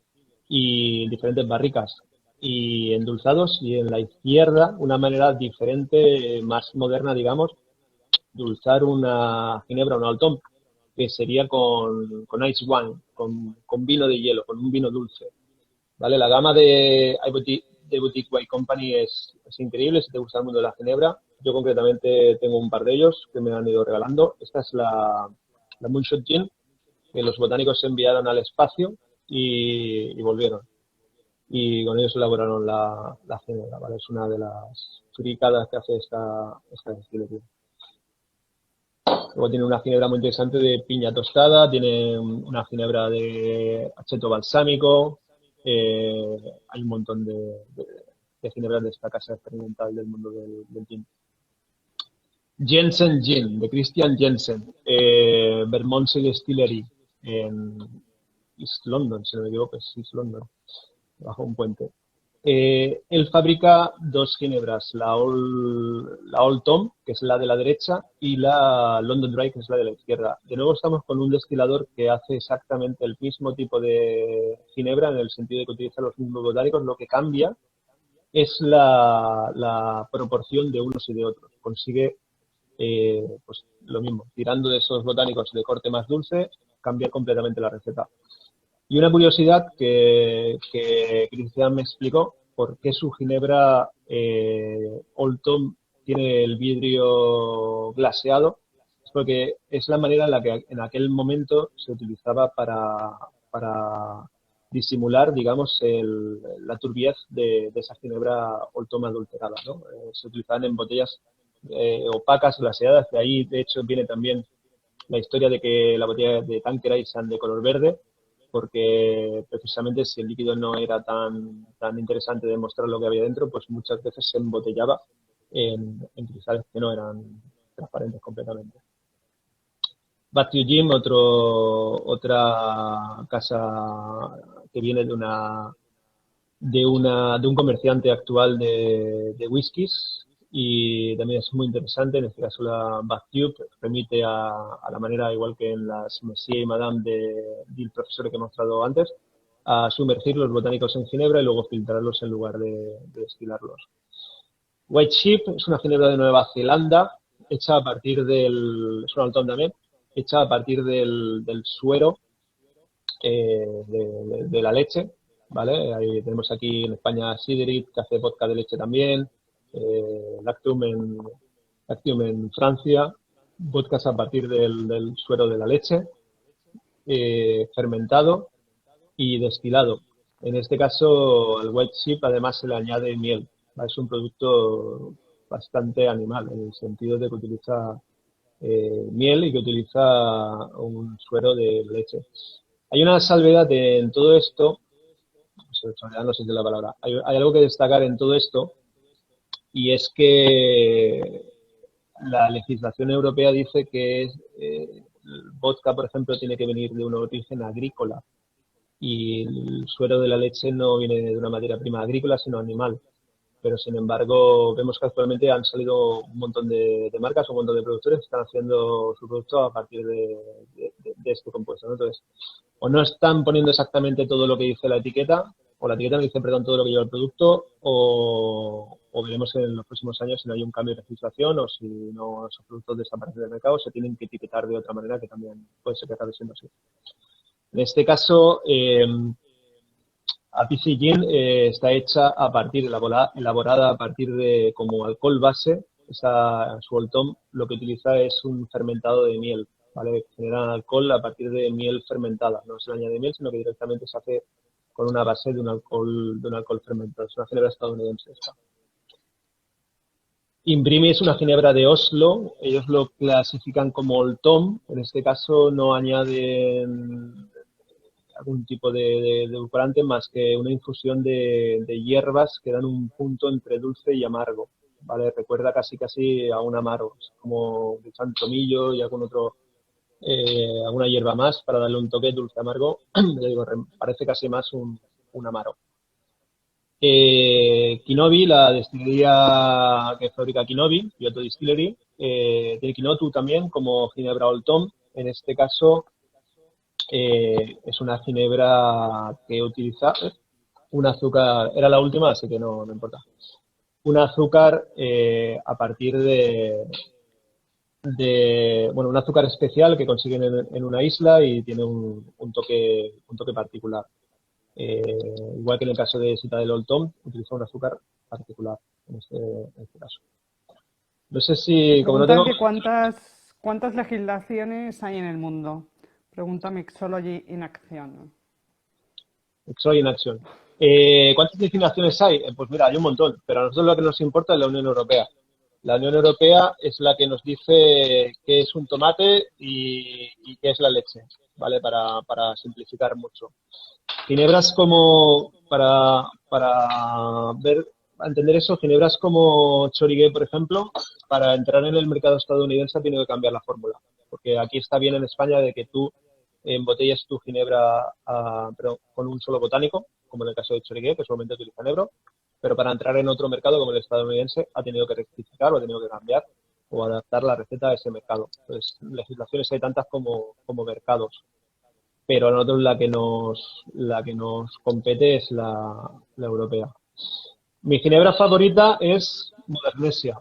y diferentes barricas y endulzados, y en la izquierda una manera diferente, más moderna, digamos, dulzar una ginebra, un Old Tom, que sería con ice wine, con vino de hielo, con un vino dulce. ¿Vale? La gama de Boutique Wine Company es increíble si te gusta el mundo de la ginebra. Yo concretamente tengo un par de ellos que me han ido regalando. Esta es la Moonshot Gin, que los botánicos se enviaron al espacio y volvieron. Y con ellos elaboraron la ginebra, ¿vale? Es una de las fricadas que hace esta destilería. Luego tiene una ginebra muy interesante de piña tostada, tiene una ginebra de acheto balsámico, hay un montón de ginebras de esta casa experimental del mundo del gin. Jensen Gin, de Christian Jensen, Bermondsey Distillery, en East London, si no me equivoco, es East London, bajo un puente. Él fabrica dos ginebras, la Old Tom, que es la de la derecha, y la London Dry, que es la de la izquierda. De nuevo estamos con un destilador que hace exactamente el mismo tipo de ginebra, en el sentido de que utiliza los mismos botánicos. Lo que cambia es la proporción de unos y de otros. Consigue pues lo mismo, tirando de esos botánicos de corte más dulce, cambia completamente la receta. Y una curiosidad que Cristian me explicó, por qué su ginebra Old Tom tiene el vidrio glaseado, es porque es la manera en la que en aquel momento se utilizaba para disimular, digamos, la turbidez de esa ginebra Old Tom adulterada, ¿no? Se utilizaban en botellas opacas, glaseadas, de ahí de hecho viene también la historia de que la botella de Tanqueray sean de color verde, porque precisamente si el líquido no era tan interesante de mostrar lo que había dentro, pues muchas veces se embotellaba en cristales que no eran transparentes completamente. Battew Gin, otra casa que viene de un comerciante actual de whiskies, y también es muy interesante. En este caso la Battew remite a la manera, igual que en las Messier y Madame del profesor que he mostrado antes, a sumergir los botánicos en ginebra y luego filtrarlos en lugar de destilarlos. White Sheep es una ginebra de Nueva Zelanda, hecha a partir es un Old Tom también, hecha a partir del suero de la leche, ¿vale? Ahí tenemos aquí en España Sidrit, que hace vodka de leche también, Lactium en Francia, vodkas a partir del suero de la leche, fermentado y destilado. En este caso, al White Sheep además se le añade miel, ¿vale? Es un producto bastante animal, en el sentido de que utiliza miel y que utiliza un suero de leche. Hay una salvedad en todo esto, no sé si es la palabra, hay algo que destacar en todo esto, y es que la legislación europea dice que el vodka, por ejemplo, tiene que venir de un origen agrícola, y el suero de la leche no viene de una materia prima agrícola, sino animal. Pero, sin embargo, vemos que actualmente han salido un montón de marcas, un montón de productores que están haciendo su producto a partir de este compuesto, ¿no? Entonces, o no están poniendo exactamente todo lo que dice la etiqueta, o la etiqueta no dice, perdón, todo lo que lleva el producto, o veremos en los próximos años si no hay un cambio de legislación, o si no, esos productos desaparecen del mercado, se tienen que etiquetar de otra manera, que también puede ser que acabe siendo así. En este caso, Apicillin está hecha elaborada a partir de como alcohol base su Old Tom lo que utiliza es un fermentado de miel, ¿vale? Generan alcohol a partir de miel fermentada. No se le añade miel, sino que directamente se hace con una base de un alcohol fermentado. Es una ginebra estadounidense esta. Imprimi es una ginebra de Oslo, ellos lo clasifican como Old Tom, en este caso no añaden algún tipo de edulcorante más que una infusión de hierbas que dan un punto entre dulce y amargo, ¿vale? Recuerda casi a un amaro, como de tomillo y algún otro, alguna hierba más para darle un toque dulce amargo, ya digo, parece casi más un amaro. Kinobi, la destilería que fabrica Kinobi, Kyoto Distillery, tiene Kinotu también como ginebra Old Tom. En este caso es una ginebra que utiliza un azúcar, era la última, así que no importa. Un azúcar a partir bueno, un azúcar especial que consiguen en una isla y tiene un toque particular. Igual que en el caso de Citadel Old Tom, utiliza un azúcar particular en este caso. No sé Me si, como no preguntan tengo... que cuántas legislaciones hay en el mundo. Pregunta Mixology in Action. Soy in action. ¿Cuántas legislaciones hay? Pues mira, hay un montón, pero a nosotros lo que nos importa es la Unión Europea. La Unión Europea es la que nos dice qué es un tomate y qué es la leche, ¿vale? Para simplificar mucho. Ginebras como, para entender eso, ginebras como Chorigué, por ejemplo, para entrar en el mercado estadounidense ha tenido que cambiar la fórmula. Porque aquí está bien en España de que tú embotellas tu ginebra con un solo botánico, como en el caso de Chorigué, que solamente utiliza Nebro, pero para entrar en otro mercado como el estadounidense ha tenido que rectificar o ha tenido que cambiar o adaptar la receta a ese mercado. Entonces, legislaciones hay tantas como mercados, pero a nosotros la que nos compete es la europea. Mi ginebra favorita es Modernesia,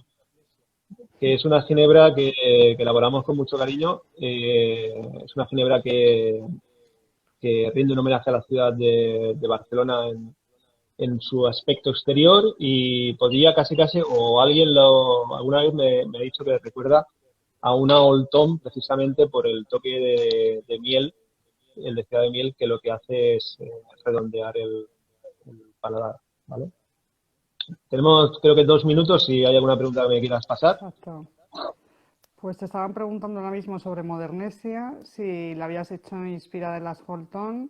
que es una ginebra que elaboramos con mucho cariño. Es una ginebra que rinde un homenaje a la ciudad de Barcelona en su aspecto exterior y podría casi, o alguna vez me ha dicho que recuerda a una Old Tom precisamente por el toque de miel, el destilado de miel, que lo que hace es redondear el paladar, ¿vale? Tenemos creo que 2 minutos, si hay alguna pregunta que me quieras pasar. Exacto. Pues te estaban preguntando ahora mismo sobre Modernesia, si la habías hecho inspirada en las Holton.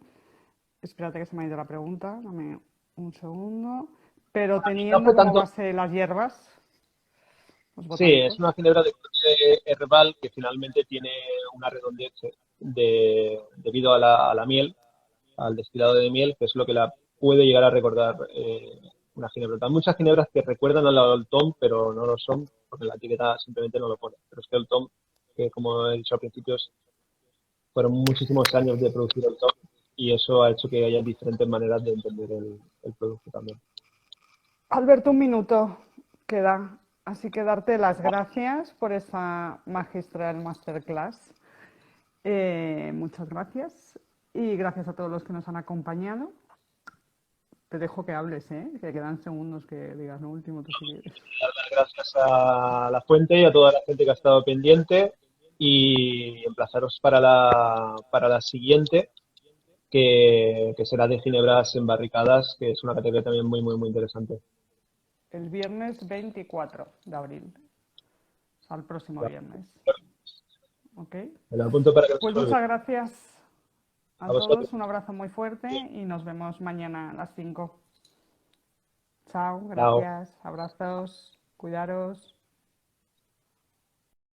Espérate que se me ha ido la pregunta, dame un segundo. Pero No teniendo fue como tanto. base las hierbas, los Sí, es botánicos. una ginebra de corte herbal que finalmente tiene una redondez debido a la miel, al destilado de miel, que es lo que la puede llegar a recordar una ginebra. Hay muchas ginebras que recuerdan a la Old Tom, pero no lo son, porque la etiqueta simplemente no lo pone. Pero es que Old Tom, que como he dicho al principio, fueron muchísimos años de producir Old Tom y eso ha hecho que haya diferentes maneras de entender el producto también. Alberto, un minuto queda. Así que darte las gracias por esa magistral masterclass. Muchas gracias y gracias a todos los que nos han acompañado. Te dejo que hables, ¿eh? Que quedan segundos que digas lo último, tú si quieres. Dar las gracias a la fuente y a toda la gente que ha estado pendiente y emplazaros para la siguiente, que será de ginebras embarricadas, que es una categoría también muy, muy, muy interesante. El viernes 24 de abril. O sea, el próximo viernes. ¿Ok? Me lo apunto para que no se Pues me olvide. muchas gracias A a vosotros. todos. Un abrazo muy fuerte y nos vemos mañana a las 5. Chao, Chao. gracias. Abrazos. Cuidaros.